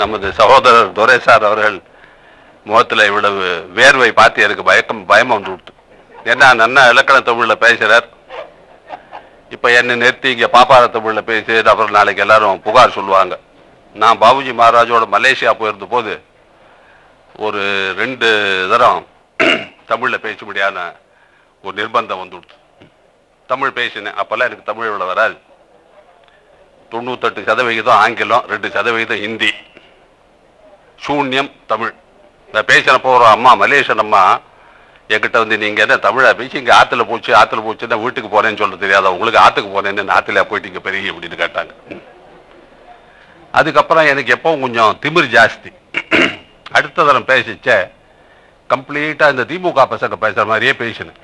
நமது சகோதரர் துரைசார் அவர்கள் முகத்தில் இவ்வளவு வேர்வை பார்த்து எனக்கு பயம் வந்து விட்டு. ஏன்னா நன்னா இலக்கண தமிழில் பேசுகிறார். இப்போ என்னை நிறுத்தி இங்கே பாப்பார தமிழில் பேசி அப்புறம் நாளைக்கு எல்லாரும் புகார் சொல்லுவாங்க. நான் பாபுஜி மகாராஜோட மலேசியா போயிருந்த போது ஒரு 2 தரம் தமிழில் பேச முடியாத ஒரு நிர்பந்தம் வந்து விட்டு. தமிழ் பேசினேன். அப்போல்லாம் எனக்கு தமிழ் இவ்வளோ வராது. 98% ஆங்கிலம், 2% ஹிந்தி, சூன்யம் தமிழ். நான் பேசினப்போ ஒரு அம்மா, மலேசியன் அம்மா என்கிட்ட வந்து, நீங்கள் என்ன தமிழா பேசி இங்கே ஆற்றுல போச்சுன்னா வீட்டுக்கு போனேன்னு சொல்ல தெரியாதா உங்களுக்கு? ஆற்றுக்கு போனேன்னு ஆற்றுல போயிட்டு இங்கே பெரிய அப்படின்னு கேட்டாங்க. அதுக்கப்புறம் எனக்கு எப்பவும் கொஞ்சம் திமிர் ஜாஸ்தி. அடுத்த தரம் பேசிச்ச கம்ப்ளீட்டாக இந்த திமுக பசங்க பேசுகிற மாதிரியே பேசினேன்.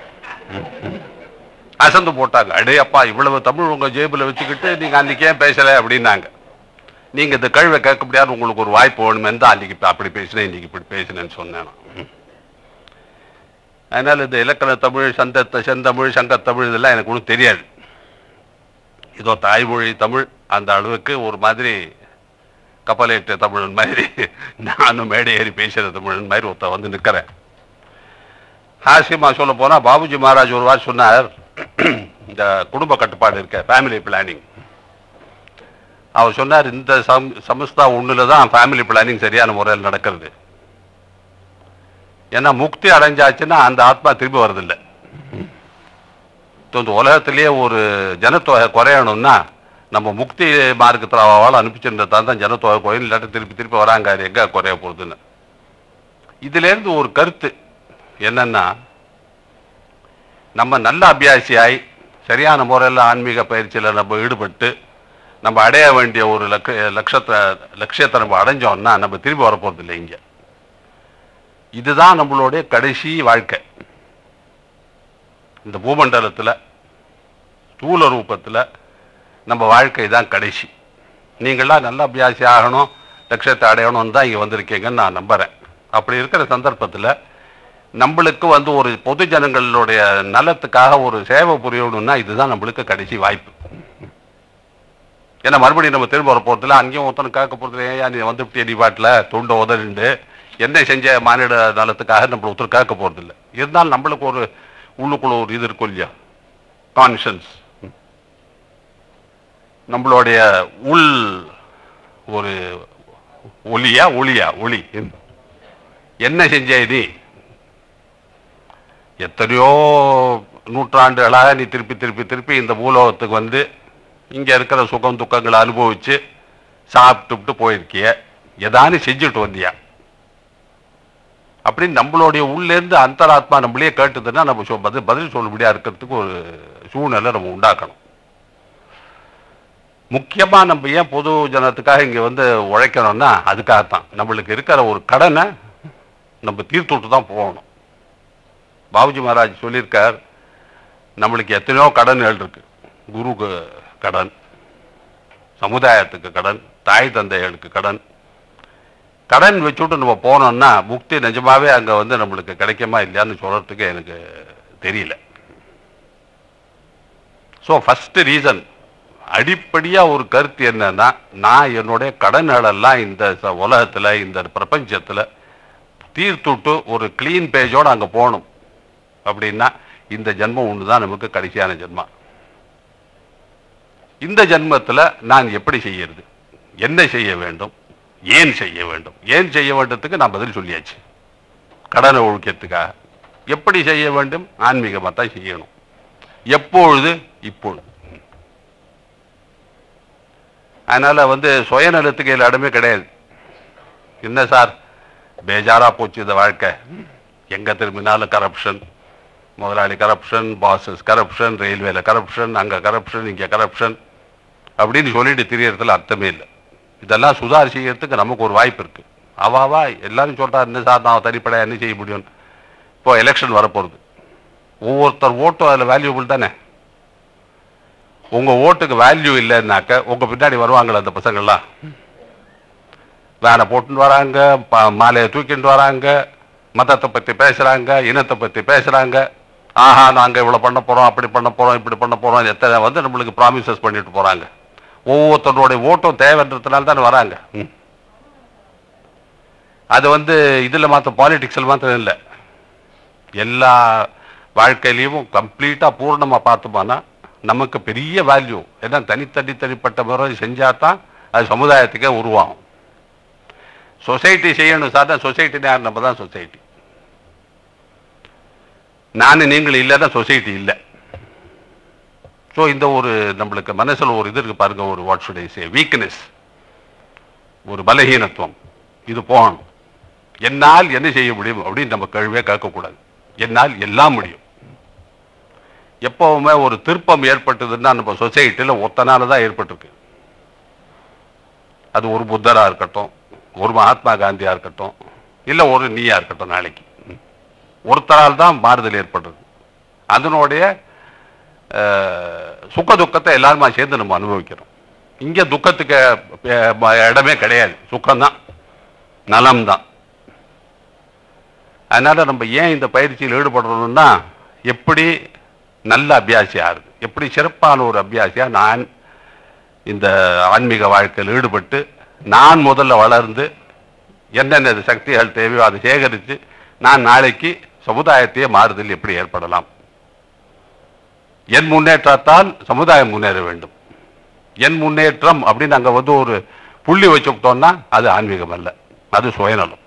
அசந்து போட்டாங்க. அடே அப்பா, இவ்வளவு தமிழ் உங்கள் ஜேபில் வச்சுக்கிட்டு நீங்கள் அன்றைக்கி ஏன் பேசலை அப்படின்னாங்க. நீங்கள் இந்த கேள்வி கேட்க முடியாது, உங்களுக்கு ஒரு வாய்ப்பு வேணுமென்னு தான் அன்றைக்கி அப்படி பேசினேன், இன்றைக்கி இப்படி பேசினேன்னு சொன்னேன். அதனால் இந்த இலக்கண தமிழ், செந்தமிழ், சங்கத்தமிழ் இதெல்லாம் எனக்கு ஒன்றும் தெரியாது. இதோ தாய்மொழி தமிழ் அந்த அளவுக்கு ஒரு மாதிரி கப்பலேற்ற தமிழன் மாதிரி நானும் மேடை ஏறி பேசுகிற தமிழன் மாதிரி ஒருத்த வந்து நிற்கிறேன். ஹாஸ்யமாக சொல்ல போனால் பாபுஜி மகாராஜ் ஒரு வாரம் சொன்னார், இந்த குடும்ப கட்டுப்பாடு இருக்க, ஃபேமிலி பிளானிங். அவர் சொன்னார், இந்த சமஸ்தா ஒன்றில் தான் ஃபேமிலி பிளானிங் சரியான முறையில் நடக்கிறது. ஏன்னா முக்தி அடைஞ்சாச்சுன்னா அந்த ஆத்மா திரும்பி வர்றதில்லை. இந்த உலகத்திலேயே ஒரு ஜனத்தொகை குறையணும்னா நம்ம முக்தி மார்க்கத்தில் அவள் அனுப்பிச்சிருந்தா தான் ஜனத்தொகை கோயில், இல்லாட்டி திருப்பி வராங்க, அது எங்கே குறைய போகுதுன்னு. இதுலேருந்து ஒரு கருத்து என்னன்னா, நம்ம நல்ல அபியாசியாய் சரியான முறையில் ஆன்மீக பயிற்சியில் நம்ம ஈடுபட்டு நம்ம அடைய வேண்டிய ஒரு லட்சியத்தை நம்ம அடைஞ்சோம்னா நம்ம திரும்பி வரப்போகிறது இல்லை. இங்கே இதுதான் நம்மளுடைய கடைசி வாழ்க்கை. இந்த பூமண்டலத்தில் ஸ்தூல ரூபத்தில் நம்ம வாழ்க்கை தான் கடைசி. நீங்களாம் நல்ல அபியாசி ஆகணும், லட்சியத்தை அடையணும்னு தான் இங்கே வந்திருக்கீங்கன்னு நான் நம்புகிறேன். அப்படி இருக்கிற சந்தர்ப்பத்தில் நம்மளுக்கு வந்து ஒரு பொது ஜனங்களுடைய நலத்துக்காக ஒரு சேவை புரியணும்னா இதுதான் நம்மளுக்கு கடைசி வாய்ப்பு. ஏன்னா மறுபடியும் நம்ம திரும்ப வர போகிறதில்ல. அங்கேயும் ஒருத்தனை கேட்க போகிறதுல, ஏன் நீ வந்துவிட்டிய நீ பாட்டில் தொண்டை உதறிண்டு என்ன செஞ்ச மானிட நலத்துக்காக நம்மளை ஒருத்தர் கேட்க போகிறதில்ல. இருந்தாலும் நம்மளுக்கு ஒரு உள்ளுக்குள்ள ஒரு இது இருக்கும் இல்லையா, கான்ஷியன்ஸ். நம்மளுடைய உள் ஒரு ஒளி என்ன செஞ்ச நீ? எத்தனையோ நூற்றாண்டுகளாக நீ திருப்பி இந்த பூலோகத்துக்கு வந்து இங்கே இருக்கிற சுகம் துக்கங்களை அனுபவிச்சு சாப்பிட்டு போயிருக்கிய, எதானு செஞ்சுட்டு வந்தியா அப்படின்னு நம்மளுடைய உள்ளேருந்து அந்தராத்மா நம்மளே கேட்டுதுன்னா நம்ம பதில் சொல்லுபடியா இருக்கிறதுக்கு ஒரு சூழ்நிலை நம்ம உண்டாக்கணும். முக்கியமாக நம்ம ஏன் பொது ஜனத்துக்காக இங்கே வந்து உழைக்கணும்னா அதுக்காகத்தான். நம்மளுக்கு இருக்கிற ஒரு கடனை நம்ம தீர்த்துட்டு தான் போகணும். பாபுஜி மகாராஜ் சொல்லியிருக்கார், நம்மளுக்கு எத்தனையோ கடன்கள் இருக்கு. குருக்கு கடன், சமுதாயத்துக்கு கடன், தாய் தந்தைகளுக்கு கடன் வச்சுட்டு நம்ம போனோம்னா முக்தி நிஜமாவே அங்கே வந்து நம்மளுக்கு கிடைக்குமா இல்லையான்னு சொல்றதுக்கு எனக்கு தெரியல. ஸோ ஃபர்ஸ்ட் ரீசன், அடிப்படையாக ஒரு கருத்து என்னன்னா, நான் என்னுடைய கடன்களெல்லாம் இந்த உலகத்தில் இந்த பிரபஞ்சத்தில் தீர்த்துட்டு ஒரு கிளீன் பேஜோடு அங்கே போகணும். அப்படின்னா இந்த ஜென்மம் ஒன்று தான் நமக்கு கடைசியான ஜென்மம். இந்த ஜென்மத்தில் நான் எப்படி செய்யறது, என்ன செய்ய வேண்டும், ஏன் செய்ய வேண்டும்? ஏன் செய்ய வேண்டதுக்கு நான் பதில் சொல்லியாச்சு. கடனை ஒழிக்கிறதுக்காக எப்படி செய்ய வேண்டும்? ஆன்மீகமாக தான் செய்யணும். எப்பொழுது? இப்பொழுது. அதனால வந்து சுயநலத்துக்கு இடமே கிடையாது. என்ன சார் பேஜாரா போச்சு இந்த வாழ்க்கை, எங்க திரும்பினாலும் கரப்ஷன், முதலாளி கரப்ஷன், பாசஸ் கரப்ஷன், ரயில்வேல கரப்ஷன், அங்க கரப்ஷன், இங்க கரப்ஷன் அப்படின்னு சொல்லிட்டு தெரியறதுல அர்த்தமே இல்லை. இதெல்லாம் சுதாரி செய்யறதுக்கு நமக்கு ஒரு வாய்ப்பு இருக்கு. அவாவா எல்லாரும் சொல்றா, என்ன சார் நான் தனிப்படையா என்ன செய்ய முடியும்? இப்போ எலெக்ஷன் வரப்போகுது. ஒவ்வொருத்தர் ஓட்டும் அதில் வேல்யூபிள் தானே. உங்க ஓட்டுக்கு வேல்யூ இல்லைன்னாக்க உங்க பின்னாடி வருவாங்களே அந்த பசங்கள்லாம், வேனை போட்டுன்னு வராங்க, மாலையை தூக்கிட்டு வராங்க, மதத்தை பற்றி பேசுறாங்க, இனத்தை பற்றி பேசுறாங்க. ஆஹா நாங்கள் இவ்வளோ பண்ண போகிறோம், அப்படி பண்ண போகிறோம், இப்படி பண்ண போகிறோம், எத்தனை வந்து நம்மளுக்கு ப்ராமிசஸ் பண்ணிட்டு போகிறாங்க. ஒவ்வொருத்தருடைய ஓட்டும் தேவைன்றதுனால தானே வராங்க. அது வந்து இதில் மாத்திரம் பாலிடிக்ஸில் மாத்திரம் இல்லை, எல்லா வாழ்க்கையிலையும் கம்ப்ளீட்டாக பூர்ணமாக பார்த்தோம்னா நமக்கு பெரிய வேல்யூ. ஏன்னா தனிப்பட்ட முறை செஞ்சால் தான் அது சமுதாயத்துக்கே உருவாகும். சொசைட்டி செய்யணும் சார், தான் சொசைட்டி யார்? நம்ம தான் சொசைட்டி. நான் நீங்கள் இல்லை தான் சொசைட்டி இல்லை. ஸோ இந்த ஒரு நம்மளுக்கு மனசில் ஒரு இது இருக்கு பாருங்க, ஒரு what should I say weakness, ஒரு பலகீனத்துவம், இது போகணும். என்னால் என்ன செய்ய முடியும் அப்படின்னு நம்ம கேள்வியே கேட்கக்கூடாது. என்னால் எல்லாம் முடியும். எப்பவுமே ஒரு திருப்பம் ஏற்பட்டதுன்னா நம்ம சொசைட்டியில் ஒத்தனால தான் ஏற்பட்டிருக்கு. அது ஒரு புத்தரா இருக்கட்டும், ஒரு மகாத்மா காந்தியா இருக்கட்டும், இல்லை ஒரு நீயா இருக்கட்டும், நாளைக்கு ஒருத்தரால் தான் மாறுதல் ஏற்படுறது. அதனுடைய சுக்க துக்கத்தை எல்லாருமா சேர்ந்து நம்ம அனுபவிக்கிறோம். இங்கே துக்கத்துக்கு இடமே கிடையாது, சுக்கம்தான், நலம்தான். அதனால நம்ம ஏன் இந்த பயிற்சியில் ஈடுபடுறோம்னா, எப்படி நல்ல அபியாசியா இருக்கு, எப்படி சிறப்பான ஒரு அபியாசியா நான் இந்த ஆன்மீக வாழ்க்கையில் ஈடுபட்டு நான் முதல்ல வளர்ந்து என்னென்ன சக்திகள் தேவையோ அதை சேகரித்து நான் நாளைக்கு சமுதாயத்தையே மாறுதல் எப்படி ஏற்படலாம். என் முன்னேற்றத்தால் சமுதாயம் முன்னேற வேண்டும். என் முன்னேற்றம் அப்படின்னு அங்கே வந்து ஒரு புள்ளி வச்சுக்கிட்டோம்னா அது ஆன்மீகம் அல்ல, அது சுயநலம்.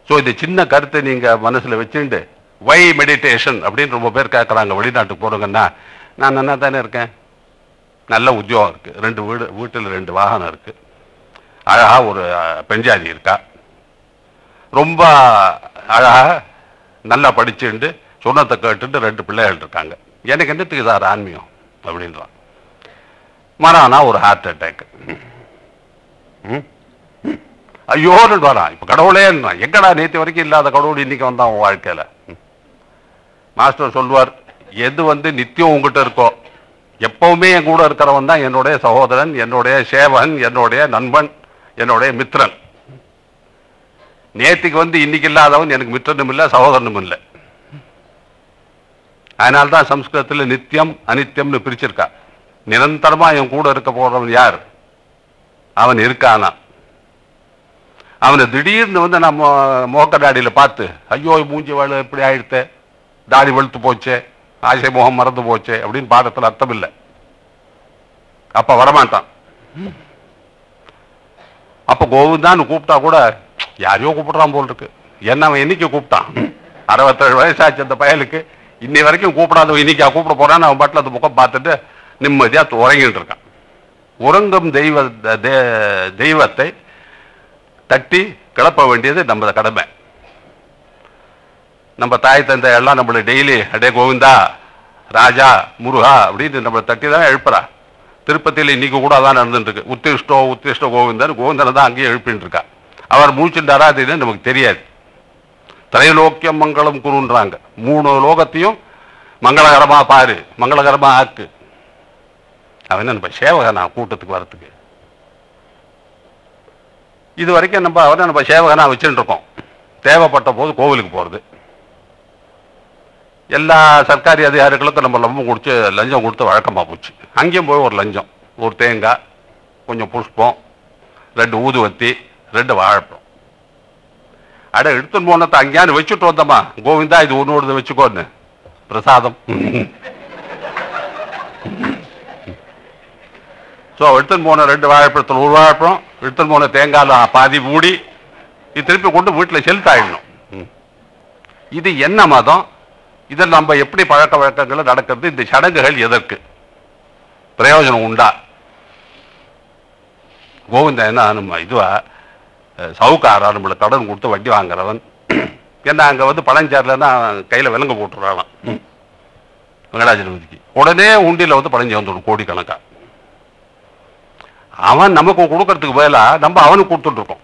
ஸோ இந்த சின்ன கருத்தை நீங்க மனசுல வச்சுட்டு வை மெடிடேஷன் அப்படின்னு ரொம்ப பேர் கேட்குறாங்க. வெளிநாட்டுக்கு போறோங்கன்னா, நான் நல்லா தானே இருக்கேன், நல்ல உத்தியோகம் இருக்கு, 2 வீட்டில் 2 வாகனம் இருக்கு, அழகா ஒரு பெண்ஜாதி இருக்கா, ரொம்ப அழகா நல்லா படிச்சுட்டு சொன்னத்தை கேட்டுட்டு 2 பிள்ளைகள் இருக்காங்க, எனக்கு என்னத்துக்கு சார் ஆன்மீகம் அப்படின்றான். மறானா ஒரு ஹார்ட் அட்டாக், ஐயோன்னு வரான். இப்ப கடவுளே எங்கடா நேற்று வரைக்கும் இல்லாத கடவுள் இன்னைக்கு வந்தான் உன் வாழ்க்கையில. மாஸ்டர் சொல்வார், எது வந்து நித்தியம் உங்ககிட்ட இருக்கோ, எப்பவுமே என் கூட இருக்கிறவன் தான் என்னுடைய சகோதரன், என்னுடைய சேவகன், என்னுடைய நண்பன், என்னுடைய மித்திரன். நேற்றுக்கு வந்து இன்னைக்கு இல்லாதவன் எனக்கு மித்திரனும் இல்லை, சகோதரனும் இல்லை. அதனால்தான் சம்ஸ்கிருதத்தில் நித்தியம் அனித்தியம்னு பிரிச்சிருக்கா. நிரந்தரமா என் கூட இருக்க போறவன் யார்? அவன் இருக்கானா. அவனை திடீர்னு வந்து நம்ம மோக்க தாடியில பார்த்து, ஐயோ மூஞ்சி வாழ இப்படி ஆயிடுத்து, தாடி வெளுத்து போச்சே, ஆசை முகம் மறந்து போச்சே அப்படின்னு பாடத்தில் அர்த்தம் இல்லை. அப்ப வரமாட்டான். அப்ப கோவிந்தான்னு கூப்பிட்டா கூட யாரையோ கூப்பிடுறான் போல் இருக்கு. என்ன அவன் என்னைக்கு கூப்பிட்டான்? 67 வயசாச்சு அந்த பயலுக்கு, இன்னை வரைக்கும் கூப்பிடாதவன் இன்னைக்கு கூப்பிட போறான்னு அவன் பாட்டில் அந்த முகம் பார்த்துட்டு நிம்மதியா உறங்கிட்டு இருக்கான். உறங்கும் தெய்வத்தை தட்டி கிளப்ப வேண்டியது நம்ம கடமை. நம்ம தாய் தந்தை எல்லாம் நம்மள டெய்லி அடே கோவிந்தா, ராஜா, முருகா அப்படின்னு நம்மளை தட்டி தான் எழுப்புறா. திருப்பதியில் இன்னைக்கு கூட அதான் நடந்துட்டு இருக்கு. உத்திஷ்டோ கோவிந்தன், கோவிந்தனை தான் அங்கேயே எழுப்பிட்டு இருக்கா. அவர் மூச்சுட்டாரா அது நமக்கு தெரியாது. திரைலோக்கியம் மங்களம் குருன்றாங்க. 3 லோகத்தையும் மங்களகரமா பாரு, மங்களகரமா ஆக்கு. அவன் நம்ம சேவகனா கூட்டத்துக்கு வரத்துக்கு. இது வரைக்கும் நம்ம அவரை நம்ம சேவகனா வச்சுட்டு இருக்கோம். தேவைப்பட்ட போது கோவிலுக்கு போறது, எல்லா சர்க்காரி அதிகாரிகளுக்கும் நம்ம லஞ்சம் கொடுத்து வழக்கமா போச்சு. அங்கேயும் போய் ஒரு லஞ்சம், ஒரு தேங்காய், கொஞ்சம் புஷ்பம், 2 ஊதுவத்தி, 2 வாழைப்பழம். அட எடுத்துன்னு போனதை அங்கேயானு வச்சுட்டு வந்தோமா, கோவிந்தா இது ஒன்னோடு வச்சுக்கோன்னு பிரசாதம். ஸோ எடுத்துன்னு போன 2 வாழைப்பழத்தில் 1 வாழைப்பழம், எடுத்துன்னு போன தேங்காயில் பாதி மூடி, இது திருப்பி கொண்டு வீட்டில் செலுத்தாயிடணும். இது என்ன மதம்? இதில் நம்ம எப்படி பழக்க வழக்கங்கள் நடக்கிறது? இந்த சடங்குகள் எதற்கு? பிரயோஜனம் உண்டா? கோவிந்தா என்ன நம்ம இதுவா சவுக்காரா, நம்மளை கடன் கொடுத்து வட்டி வாங்குறவன்? ஏன்னா அங்கே வந்து பழஞ்சாரில்னா கையில் விலங்கு போட்டுறான் வெங்கடாஜலபதிக்கு, உடனே உண்டியில் வந்து பழஞ்சி வந்துடும் கோடிக்கணக்கா. அவன் நமக்கு கொடுக்கறதுக்கு பதிலா நம்ம அவனுக்கு கொடுத்துட்டு இருக்கோம்.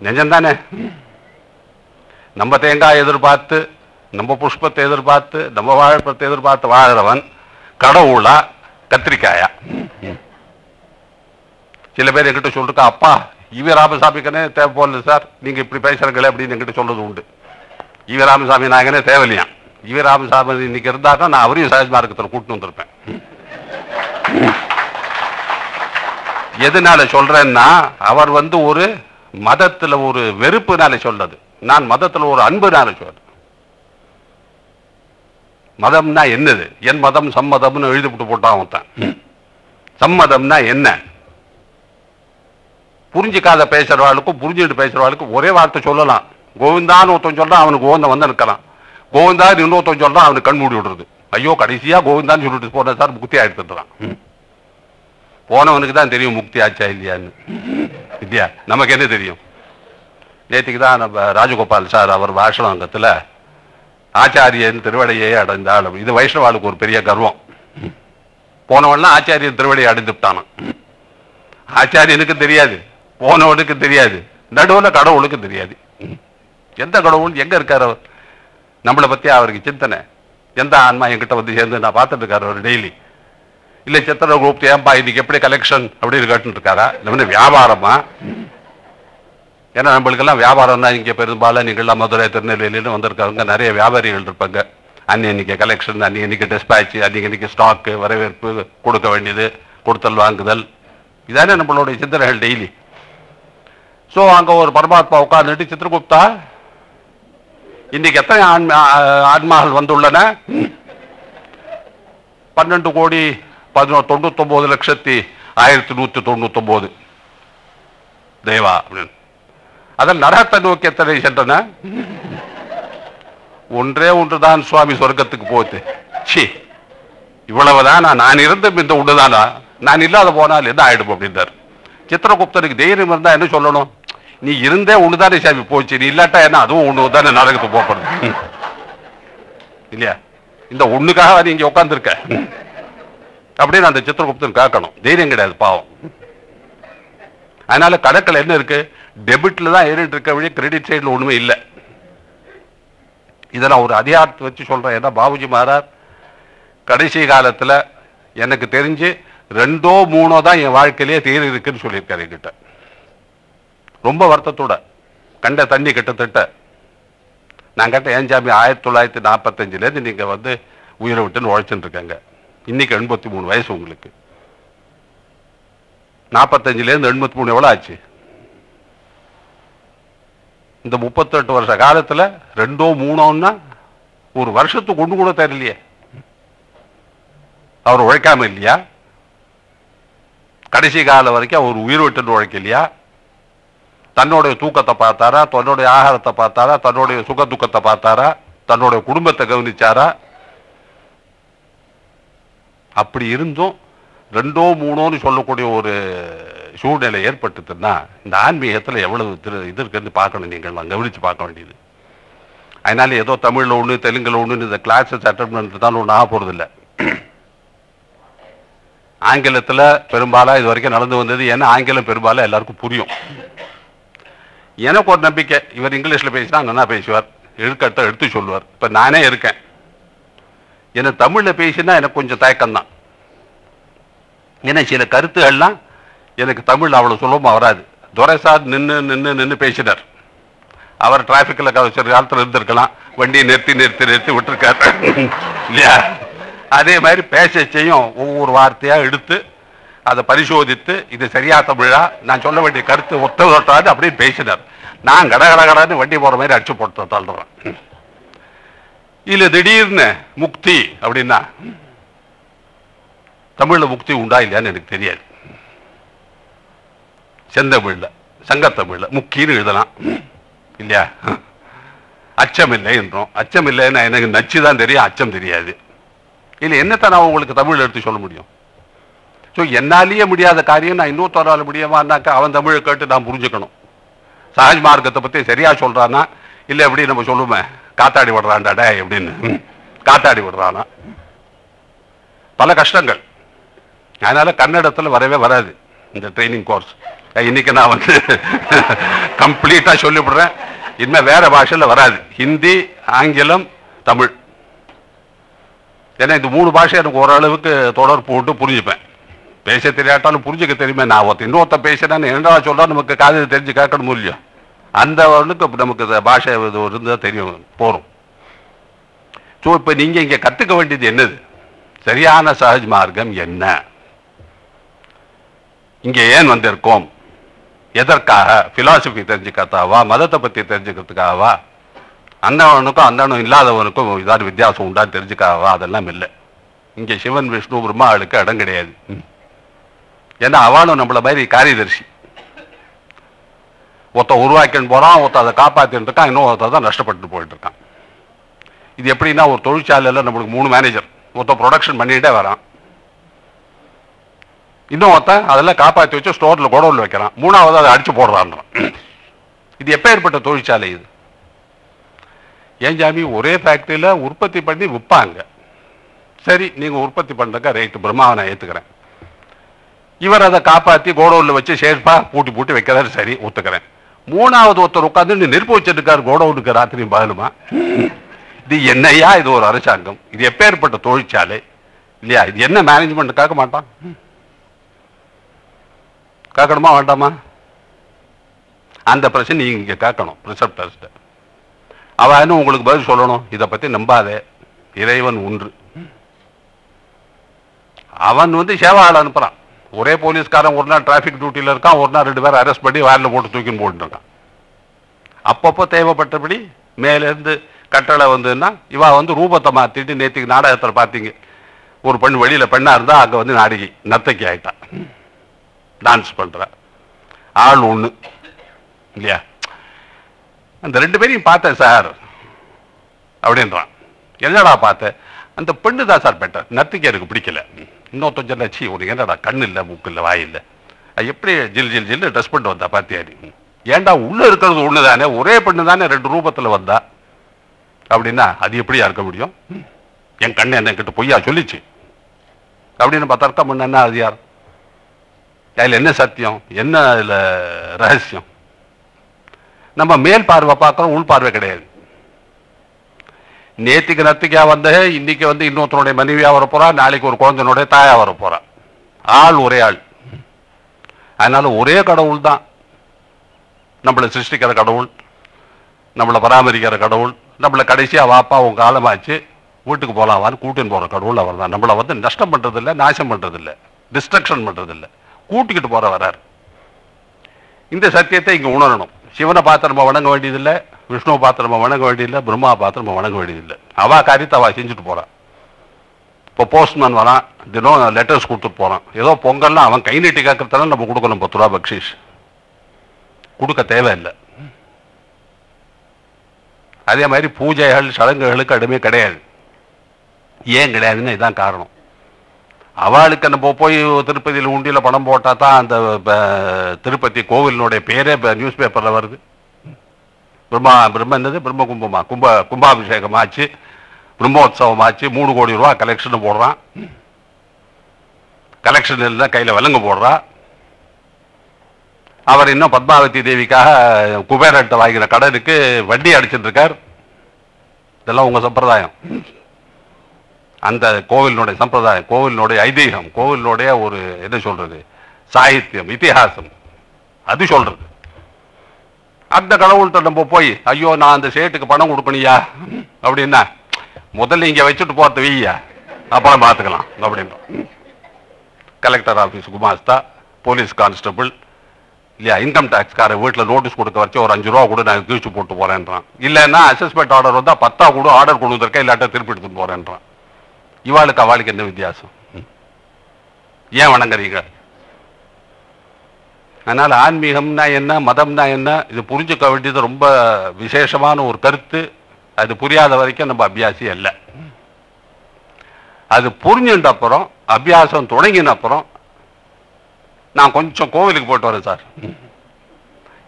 நிஜம்தானே? நம்ம தேங்காய் எதிர்பார்த்து, நம்ம புஷ்பத்தை எதிர்பார்த்து, நம்ம வாழைப்பழத்தை எதிர்பார்த்து வாழ்றவன் கடவுளா கத்திரிக்காயா? சில பேர் என்கிட்ட சொல்லிருக்கா, அப்பா இவ ராமசாமிக்கனே தேவை போடல சார், நீங்க இப்படி பேசுறீங்களே அப்படின்னு என்கிட்ட சொல்றது உண்டு. இவ ராமசாமி நாங்கனே தேவையில்லையா? இவ ராமசாமி இன்னைக்கு இருந்தாக்கா நான் அவரையும் சஹஜ் மார்க்கத்தில் கூட்டிட்டு வந்திருப்பேன். எதனால சொல்றேன்னா, அவர் வந்து ஒரு மதத்துல ஒரு வெறுப்புனால சொல்றது, நான் மதத்துல ஒரு அன்புனால சொல்றேன். மதம்னா என்னது? என் மதம் சம்மதம்னு எழுதிவிட்டு போட்டான். சம்மதம்னா என்ன? புரிஞ்சிக்காத பேசுறவாளுக்கும் புரிஞ்சுட்டு பேசுறவாளுக்கும் ஒரே வார்த்தை சொல்லலாம். கோவிந்தான்னு ஒருத்தன் சொல்றான், அவனுக்கு கோவிந்தம் வந்து நிற்கலாம். கோவிந்தான்னு இன்னொருத்தன் சொல்றான், அவனுக்கு கண் மூடி விடுறது. ஐயோ கடைசியா கோவிந்தான்னு சொல்லிட்டு போன சார் முக்தி ஆயிடுத்துறான். போனவனுக்கு தான் தெரியும் முக்தி ஆச்சா இல்லையான்னு. இல்லையா? நமக்கு என்ன தெரியும்? நேற்றுக்கு தான் நம்ம ராஜகோபால் சார் அவர் பாஷணாங்கத்துல ஆச்சாரியன் திருவடையை அடைந்தாள். இது வைஷ்ணவாளுக்கு ஒரு பெரிய கர்வம். போனவன்லாம் ஆச்சாரியன் திருவடையை அடைந்துட்டான். ஆச்சாரியனுக்கு தெரியாது, போனவனுக்கு தெரியாது, நடுவில் கடவுளுக்கு தெரியாது. எந்த கடவுள் எங்க இருக்காரு அவர்? நம்மளை பத்தி அவருக்கு சிந்தனை. எந்த ஆன்மா என்கிட்ட வந்து சேர்ந்து நான் பார்த்துட்டு இருக்காரு அவர் டெய்லி. இல்ல சித்திர குரூப் ஏன்பா இன்னைக்கு எப்படி கலெக்ஷன் அப்படின்னு கேட்டு இருக்காரா? இல்லை வியாபாரமா? ஏன்னா நம்மளுக்கெல்லாம் வியாபாரம்னா இங்கே பெரும்பாலும் நீங்கள்லாம் மதுரை திருநெல்வேலின்னு வந்திருக்காங்க, நிறைய வியாபாரிகள் இருப்பாங்க. அன்னைக்கு கலெக்ஷன், அன்னைக்கு டிஸ்பேட்ச், அன்னைக்கு ஸ்டாக்கு, வரவேற்பு, கொடுக்க வேண்டியது, கொடுத்தல் வாங்குதல், இதானே நம்மளுடைய சிந்தனைகள் டெய்லி. ஸோ அங்கே ஒரு பரமாத்மா உட்கார்ந்துட்டு, சித்திரகுப்தா இன்னைக்கு எத்தனை ஆன்மாக்கள் வந்துள்ளன? 12,99,199 தேவா அப்படின்னு. அதில் நரகத்தை நோக்கி எத்தனை சென்றன? ஒன்றே ஒன்றுதான் சுவாமி சொர்க்கத்துக்கு போகுது. சி, இவ்வளவுதானா? நான் இருந்தும் இந்த ஒன்றுதானா? நான் இல்லாத போனால் என்ன ஆயிடும் அப்படின்றார். சித்திரகுப்தனுக்கு தைரியம் இருந்தா என்ன சொல்லணும்? நீ இருந்தே ஒண்ணுதானே சாமி போச்சு, நீ இல்லாட்டா என்ன அதுவும் ஒண்ணு தானே நரகத்துக்கு போகப்படுது இல்லையா? இந்த ஒண்ணுக்காக நீ இங்க உட்கார்ந்துருக்க அப்படின்னு அந்த சித்திரகுப்தன் கேட்கணும். தைரியம் கிடையாது பாவம். அதனால கணக்கில் என்ன இருக்கு? டெபிட்ல தான் ஏறிட்டு இருக்க வழி, கிரெடிட் சைட்ல ஒண்ணுமே இல்லை. இதெல்லாம் ஒரு அதிகாரத்தை வச்சு சொல்றேன். ஏன்னா பாபுஜி மகாராஜ் கடைசி காலத்துல எனக்கு தெரிஞ்சு 2ஓ 3ஓ தான் என் வாழ்க்கையிலேயே தீர்வு இருக்குன்னு சொல்லியிருக்காரு என்கிட்ட. ரொம்ப வருத்தத்தோட கண்ட தண்ணி கிட்டத்தட்ட நான் கேட்ட, ஏன் சாமி 1945 நீங்க வந்து உயிரை விட்டுன்னு உழைச்சுட்டு இருக்காங்க, இன்னைக்கு 83 வயசு உங்களுக்கு, 45 83 எவ்வளவு ஆச்சு? இந்த 38 வருஷ காலத்துல 2ஓ 3ஓன்னா ஒரு வருஷத்துக்கு ஒண்ணு கூட தெரியலையே. அவர் உழைக்காம இல்லையா? கடைசி காலம் வரைக்கும் அவர் உயிர் விட்டு உழைக்கலையா? தன்னுடைய தூக்கத்தை பார்த்தாரா? தன்னுடைய ஆகாரத்தை பார்த்தாரா? தன்னுடைய சுக துக்கத்தை பார்த்தாரா? தன்னுடைய குடும்பத்தை கவனிச்சாரா? அப்படி இருந்தும் 2ஓ 3ஓன்னு சொல்லக்கூடிய ஒரு சூழ்நிலை ஏற்பட்டுதுன்னா இந்த ஆன்மீகத்தில் எவ்வளவு இது இருக்குன்னு பார்க்கணும். நீங்கள் கவனிச்சு பார்க்க வேண்டியது. அதனால ஏதோ தமிழ்ல ஒண்ணு தெலுங்குல ஒண்ணு இந்த கிளாஸஸ் அட்டெண்ட் பண்ணிட்டு ஒன்றும் ஆக போறது இல்லை. ஆங்கிலத்தில் பெரும்பாலும் இது வரைக்கும் நடந்து வந்தது. ஏன்னா ஆங்கிலம் பெரும்பாலும் எல்லாருக்கும் புரியும். எனக்கு ஒரு நம்பிக்கை, இவர் இங்கிலீஷ்ல பேசினா நல்லா பேசுவார், எழுக்கட்ட எடுத்து சொல்லுவார். இப்ப நானே இருக்கேன், என்ன தமிழ்ல பேசினா எனக்கு கொஞ்சம் தயக்கம்தான். ஏன்னா சில கருத்துகள்லாம் எனக்கு தமிழ் அவ்வளவு சுலபமா வராது. துரைசார் நின்று பேசினார். அவர் டிராபிக்ல சில காலத்துல இருந்திருக்கலாம், வண்டியை நிறுத்தி விட்டுருக்காரு இல்லையா? அதே மாதிரி பேச செய்யும் ஒவ்வொரு வார்த்தையா எடுத்து அதை பரிசோதித்து இது சரியா தமிழா, நான் சொல்ல வேண்டிய கருத்து ஒட்டாது அப்படின்னு பேசினார். நான் கடகடகடான்னு வண்டி போற மாதிரி அடிச்சு போட்டு தள்ளுறேன். இல்ல திடீர்னு முக்தி அப்படின்னா தமிழ்ல முக்தி உண்டா இல்லையான்னு எனக்கு தெரியாது. செந்தமிழ்ல சங்கத்தமிழ்ல முக்கின்னு எழுதலாம் இல்லையா? அச்சம் இல்லை என்றோம். அச்சம் இல்லைன்னா எனக்கு நச்சுதான் தெரியும், அச்சம் தெரியாது. இல்ல என்னத்தான் நான் உங்களுக்கு தமிழ் எடுத்து சொல்ல முடியும்? ஸோ என்னாலேயே முடியாத காரியம் நான் இன்னொருத்தரால் முடியுமானாக்கா அவன் தமிழை கேட்டு நான் புரிஞ்சுக்கணும். சஹஜ் மார்க்கத்தை பத்தி சரியா சொல்றானா இல்லை எப்படி நம்ம சொல்லுவேன், காத்தாடி விடுறான்டாடா எப்படின்னு காத்தாடி விடுறானா, பல கஷ்டங்கள். அதனால கன்னடத்தில் வரவே வராது இந்த ட்ரைனிங் கோர்ஸ். இன்னைக்கு நான் வந்து கம்ப்ளீட்டா சொல்லிவிடுறேன். இனிமே வேற பாஷையில வராது, ஹிந்தி, ஆங்கிலம், தமிழ். ஏன்னா இந்த 3 பாஷை எனக்கு ஓரளவுக்கு தொடர்பு போட்டு புரிஞ்சுப்பேன். பேச தெரியாட்டாலும் புரிஞ்சுக்க தெரியுமே. நான் இன்னொருத்த பேசுறேன்னு என்னடா சொல்றா நமக்கு காது தெரிஞ்சு கேட்கணும் இல்லையோ, அந்த ஒன்றுக்கு நமக்கு பாஷை இருந்தா தெரியும் போறோம். ஸோ இப்ப நீங்க இங்க கத்துக்க வேண்டியது என்னது? சரியான சஹஜ் மார்க்கம் என்ன? இங்கே ஏன் வந்திருக்கோம், எதற்காக, பிலாசபி தெரிஞ்சுக்கிறதாவா, மதத்தை பத்தி தெரிஞ்சுக்கிறதுக்காகவா, அந்தவனுக்கும் அந்தவனும் இல்லாதவனுக்கும் ஏதாவது வித்தியாசம் உண்டான்னு தெரிஞ்சுக்காகவா, அதெல்லாம் இல்லை. இங்கே சிவன் விஷ்ணு பிரம்மாளுக்கு இடம் கிடையாது. ஏன்னா அவனும் நம்மள மாதிரி காரியதர்சி. ஒருத்த உருவாக்கின்னு போறான், ஒருத்த அதை காப்பாத்தின்னு இருக்கான், இன்னும் ஒருத்த தான் நஷ்டப்பட்டு போயிட்டு இருக்கான். இது எப்படின்னா, ஒரு தொழிற்சாலையில் நம்மளுக்கு 3 மேனேஜர், ஒருத்த ப்ரொடக்ஷன் பண்ணிட்டே வரான், இன்னும் ஒருத்தன் அதெல்லாம் காப்பாற்றி வச்சு ஸ்டோர்ல குடவுல வைக்கிறான், 3வது அதை அடிச்சு போடுறான். இது எப்ப ஏற்பட்ட தொழிற்சாலை இது? ஏன் ஜாமி, ஒரே ஃபேக்டரியில உற்பத்தி பண்ணி விற்பாங்க. சரி, நீங்க உற்பத்தி பண்றதுக்கா ரைட்டு, பிரம்மாவை நான் ஏத்துக்கிறேன். இவர் அதை காப்பாற்றி கோடவுன்ல வச்சு ஷேர்பா பூட்டி பூட்டி வைக்கிறாரு, சரி ஒத்துக்கிறேன். 3வது ஒருத்தர் உட்காந்து நெருப்பு வச்சிருக்காரு கோடவுனுக்கு ராத்திரியும் பகலுமா. இது என்னையா, இது ஒரு அரசாங்கம், இது எப்ப ஏற்பட்ட தொழிற்சாலை இல்லையா? இது என்ன மேனேஜ்மெண்ட் கேட்க மாட்டான்? கேட்கணுமா வேண்டாமா? அந்த பிரச்சனை நீங்க இங்க கேட்கணும் ரிசப்டர்ஸ்ட. அவன் உங்களுக்கு பதில் சொல்லணும், இதை பத்தி நம்பாதே, இறைவன் ஒன்று. அவன் சேவாள அனுப்புறான். ஒரே போலீஸ்காரன் ஒரு நாள் டிராபிக் டியூட்டியில இருக்கான், ஒரு நாள் 2 பேர் அரெஸ்ட் பண்ணி வாரில் போட்டு தூக்கின்னு போட்டு இருக்கான். அப்பப்போ தேவைப்பட்டபடி மேலேருந்து கட்டளை வந்துன்னா இவா ரூபத்தை மாத்திட்டு, நேற்றுக்கு நாடகத்தில் பார்த்தீங்க, ஒரு பெண் வெளியில பெண்ணா இருந்தா அங்க நாடகி நர்த்தக்கி ஆயிட்டான், டான்ஸ் பண்ற ஆள் ஒண்ணு இல்லையா? அந்த 2 பேரையும் பார்த்தேன் சார் அப்படின்றான். என்னடா பார்த்தேன்? அந்த பெண்ணு தான் சார் பெட்டர், நர்த்தக்கி எனக்கு பிடிக்கல. இன்னொருத்தம் சொல்லாச்சு, ஒரு என்னடா கண்ணு இல்லை, மூக்கு இல்லை, வாய் இல்லை, எப்படி ஜில் ஜில் ஜில் ட்ரெஸ் பண்ணிட்டு வந்தா பாத்தியாரி? ஏன்டா உள்ள இருக்கிறது ஒண்ணு தானே, ஒரே பெண்ணு தானே 2 ரூபத்துல வந்தா அப்படின்னா அது எப்படியா இருக்க முடியும்? என் கண்ணு என்ன கிட்ட பொய்யா சொல்லிச்சு அப்படின்னு தர்க்கம் பண்ண என்ன? அது யார்? அதுல என்ன சத்தியம், என்ன அதுல ரகசியம்? நம்ம மேல் பார்வை பார்க்கிறோம், உள் பார்வை கிடையாது. நேத்திக்கு நத்திக்கா இன்னைக்கு இன்னொருத்தனுடைய மனைவியா வர போறா, நாளைக்கு ஒரு குழந்தைனுடைய தாயா வர போறா. ஆள் ஒரே ஆள். அதனால ஒரே கடவுள் தான் நம்மளை சிருஷ்டிக்கிற கடவுள், நம்மளை பராமரிக்கிற கடவுள், நம்மளை கடைசியா வாப்பா உங்க காலமாச்சு வீட்டுக்கு போலாமான்னு கூட்டின்னு போற கடவுள் அவர் தான். நம்மளை நஷ்டம் பண்றது இல்லை, நாசம் பண்றது இல்லை, டிஸ்ட்ரக்ஷன் பண்றது இல்லை, கூட்டிக்கிட்டு போற வர்றாரு. இந்த சத்தியத்தை இங்க உணரணும். சிவனை பார்த்து நம்ம வணங்க வேண்டியதில்லை, விஷ்ணுவை பார்த்து நம்ம வணங்க வேண்டியதில்லை, பிரம்மாவை பார்த்து நம்ம வணங்க வேண்டியதில்லை. அவா காரியத்தை அவா செஞ்சுட்டு போறான். இப்போ போஸ்ட்மேன் வரான், தினம் லெட்டர்ஸ் கொடுத்துட்டு போறான். ஏதோ பொங்கல்லாம் அவன் கை நீட்டி கேட்கறதால நம்ம கொடுக்கணும் 10 ரூபா பக்ஷீஷ், கொடுக்க தேவையில்லை. அதே மாதிரி பூஜைகள் சடங்குகளுக்கு அடுமே கிடையாது. ஏன் கிடையாதுன்னு இதுதான் காரணம். அவளுக்கு நம்ம போய் திருப்பதியில் உண்டியில் பணம் போட்டா தான் அந்த திருப்பதி கோவிலினுடைய பேரே நியூஸ் பேப்பர்ல வருது. பிரம்ம என்னது, பிரம்ம கும்பமா, கும்பாபிஷேகம் ஆச்சு, பிரம்மோத்சவம் ஆச்சு, 3 கோடி ரூபா கலெக்ஷன் போடுறான். கலெக்ஷன் இல்லை, கையில விலங்கு போடுறா. அவர் இன்னும் பத்மாவதி தேவிக்காக குபேரட்ட வாங்கின கடனுக்கு வட்டி அடிச்சுட்டு இருக்கார். இதெல்லாம் உங்க சம்பிரதாயம், அந்த கோவிலினுடைய சம்பிரதாயம், கோவிலினுடைய ஐதீகம், கோவிலினுடைய ஒரு என்ன சொல்றது சாகித்யம், இதிகாசம் அது சொல்றது. அந்த கடவுள்கிட்ட நம்ம போய் ஐயோ நான் அந்த சேட்டுக்கு பணம் கொடுக்கணியா அப்படின்னா, முதல்ல இங்க வச்சுட்டு போறது வையா, அப்புறம் பார்த்துக்கலாம் அப்படின்றோம். கலெக்டர் ஆஃபீஸ் குமாஸ்தா, போலீஸ் கான்ஸ்டபிள் இல்லையா, இன்கம் டாக்ஸ்கார வீட்டில் நோட்டீஸ் கொடுக்க வச்சு ஒரு 5 ரூபா கூட நான் கீழ்ச்சி போட்டு போறேன்றான். இல்லைன்னா அசஸ்மெண்ட் ஆர்டர் வந்தா 10 கூட ஆர்டர் கொண்டு வந்திருக்கேன், இல்லாட்ட திருப்பி எடுத்துட்டு போறேன்றான். இவாளுக்கு அவளுக்கு என்ன வித்தியாசம்? ஏன் வணங்குறீங்க? அதனால ஆன்மீகம்னா என்ன, மதம்னா என்ன, இது புரிஞ்சுக்க வேண்டியது ரொம்ப விசேஷமான ஒரு கருத்து. அது புரியாத வரைக்கும் நம்ம அபியாசி அல்ல. அது புரிஞ்சுட்ட அப்புறம், அபியாசம் தொடங்கின அப்புறம், நான் கொஞ்சம் கோவிலுக்கு போயிட்டு வரேன் சார்.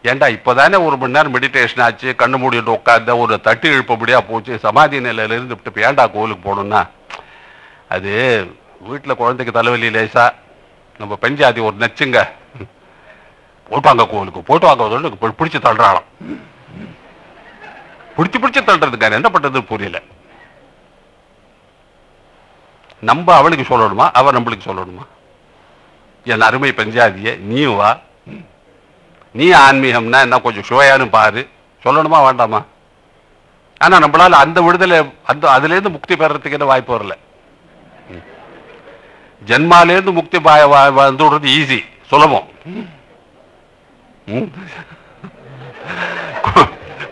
ஏண்டா இப்பதானே 1 மணி நேரம் மெடிடேஷன் ஆச்சு, கண்ணு மூடிட்டு உட்காந்து ஒரு தட்டி இழுப்பபடியா போச்சு, சமாதி நிலையில இருந்து விட்டு ஏண்டா கோவிலுக்கு போகணும்னா, அது வீட்டில் குழந்தைக்கு தலைவலி லேசா, நம்ம பெஞ்சாதி ஒரு நச்சுங்க, போயிட்டாங்க கோவிலுக்கு போயிட்டு வாங்க பிடிச்சு தள்ளுறாளாம். பிடிச்சு தள்ளுறதுக்கான என்ன பண்றது புரியல. நம்ம அவளுக்கு சொல்லணுமா, அவ நம்மளுக்கு சொல்லணுமா? என் அருமை பெஞ்சாதிய நீ வா, நீ ஆன்மீகம்னா என்ன கொஞ்சம் சுவையானு பாரு, சொல்லணுமா வேண்டாமா? ஆனா நம்மளால அந்த விடுதலை, அந்த அதுல இருந்து முக்தி பெறறதுக்கு என்ன வாய்ப்பு வரல. ஜென்மாலேருந்து முக்தி வந்துடுறது ஈஸி, சுலபம்.